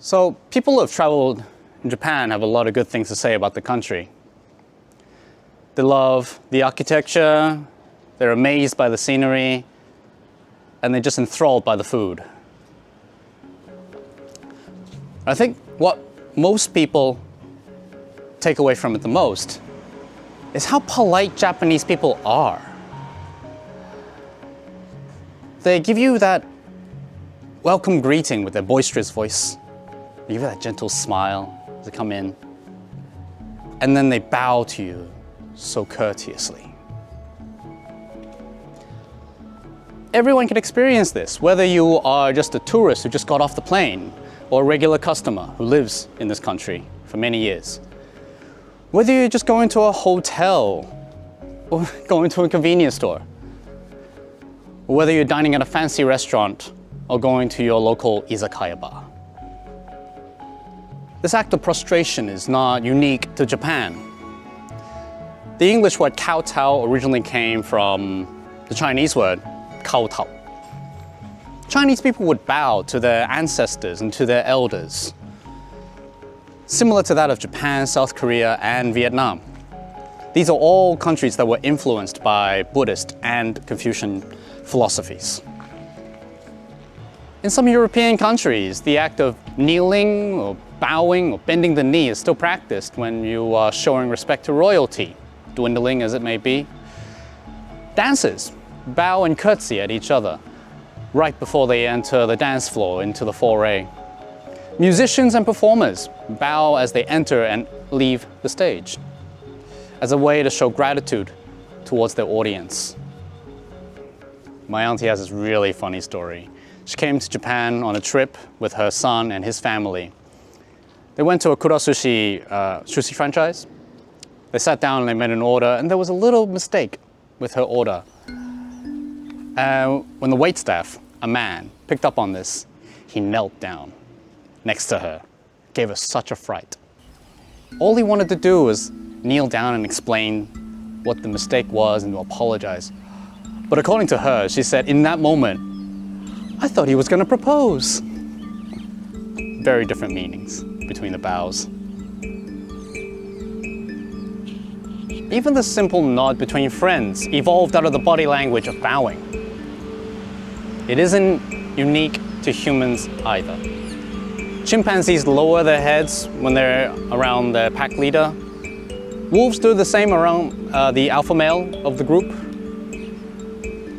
So people who have traveled in Japan have a lot of good things to say about the country. They love the architecture, they're amazed by the scenery, and they're just enthralled by the food. I think what most people take away from it the most is how polite Japanese people are. They give you that welcome greeting with their boisterous voice. They give you that gentle smile as they come in. And then they bow to you so courteously. Everyone can experience this, whether you are just a tourist who just got off the plane or a regular customer who lives in this country for many years. Whether you're just going to a hotel or going to a convenience store, or whether you're dining at a fancy restaurant or going to your local izakaya bar. This act of prostration is not unique to Japan. The English word kowtow originally came from the Chinese word kaotao. Chinese people would bow to their ancestors and to their elders, similar to that of Japan, South Korea, and Vietnam. These are all countries that were influenced by Buddhist and Confucian philosophies. In some European countries, the act of kneeling or bowing or bending the knee is still practiced when you are showing respect to royalty, dwindling as it may be. Dancers bow and curtsy at each other right before they enter the dance floor into the foray. Musicians and performers bow as they enter and leave the stage, as a way to show gratitude towards their audience. My auntie has this really funny story. She came to Japan on a trip with her son and his family. They went to a Kurasushi sushi franchise. They sat down and they made an order, and there was a little mistake with her order. When the waitstaff, a man, picked up on this, he knelt down next to her, gave her such a fright. All he wanted to do was kneel down and explain what the mistake was and to apologize. But according to her, she said, in that moment, I thought he was going to propose. Very different meanings between the bows. Even the simple nod between friends evolved out of the body language of bowing. It isn't unique to humans either. Chimpanzees lower their heads when they're around their pack leader. Wolves do the same around the alpha male of the group.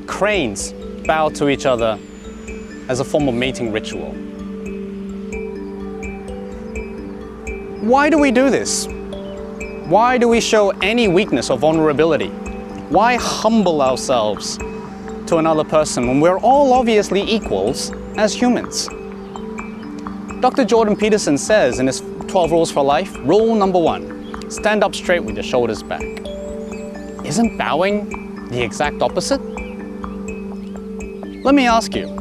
Cranes bow to each other as a form of mating ritual. Why do we do this? Why do we show any weakness or vulnerability? Why humble ourselves to another person when we're all obviously equals as humans? Dr. Jordan Peterson says in his 12 Rules for Life, rule number 1, stand up straight with your shoulders back. Isn't bowing the exact opposite? Let me ask you,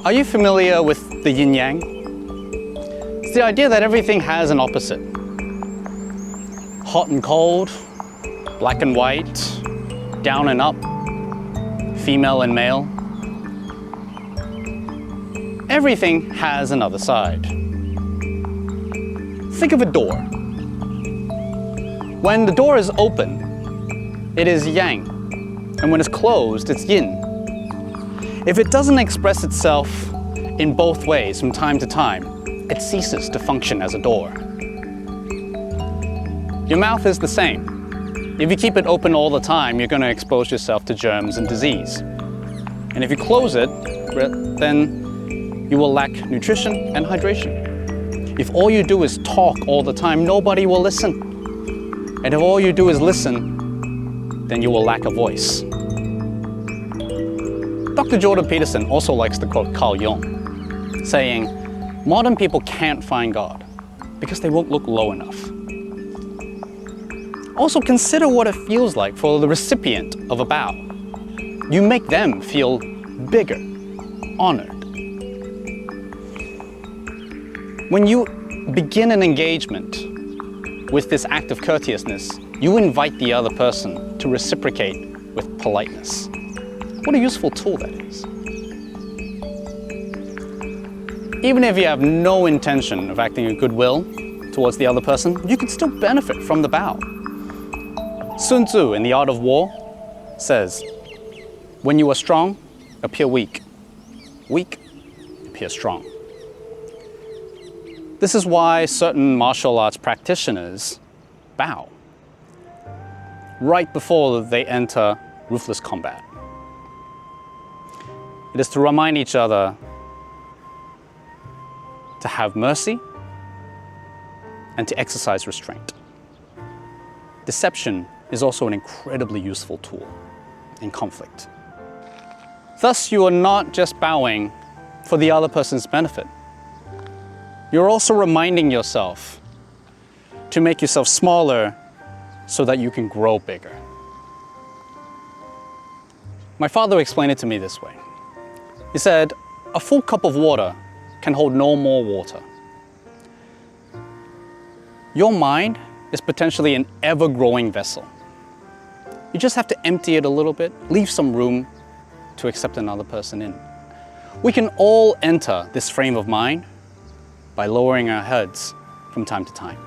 are you familiar with the yin-yang? It's the idea that everything has an opposite. Hot and cold, black and white, down and up, female and male. Everything has another side. Think of a door. When the door is open, it is yang, and when it's closed, it's yin. If it doesn't express itself in both ways from time to time, it ceases to function as a door. Your mouth is the same. If you keep it open all the time, you're going to expose yourself to germs and disease. And if you close it, then you will lack nutrition and hydration. If all you do is talk all the time, nobody will listen. And if all you do is listen, then you will lack a voice. Dr. Jordan Peterson also likes to quote Carl Jung, saying, modern people can't find God because they won't look low enough. Also consider what it feels like for the recipient of a bow. You make them feel bigger, honored. When you begin an engagement with this act of courteousness, you invite the other person to reciprocate with politeness. What a useful tool that is. Even if you have no intention of acting in goodwill towards the other person, you can still benefit from the bow. Sun Tzu in The Art of War says, when you are strong, appear weak. Weak, appear strong. This is why certain martial arts practitioners bow right before they enter ruthless combat. It is to remind each other to have mercy and to exercise restraint. Deception is also an incredibly useful tool in conflict. Thus, you are not just bowing for the other person's benefit. You're also reminding yourself to make yourself smaller so that you can grow bigger. My father explained it to me this way. He said, a full cup of water can hold no more water. Your mind is potentially an ever-growing vessel. You just have to empty it a little bit, leave some room to accept another person in. We can all enter this frame of mind by lowering our heads from time to time.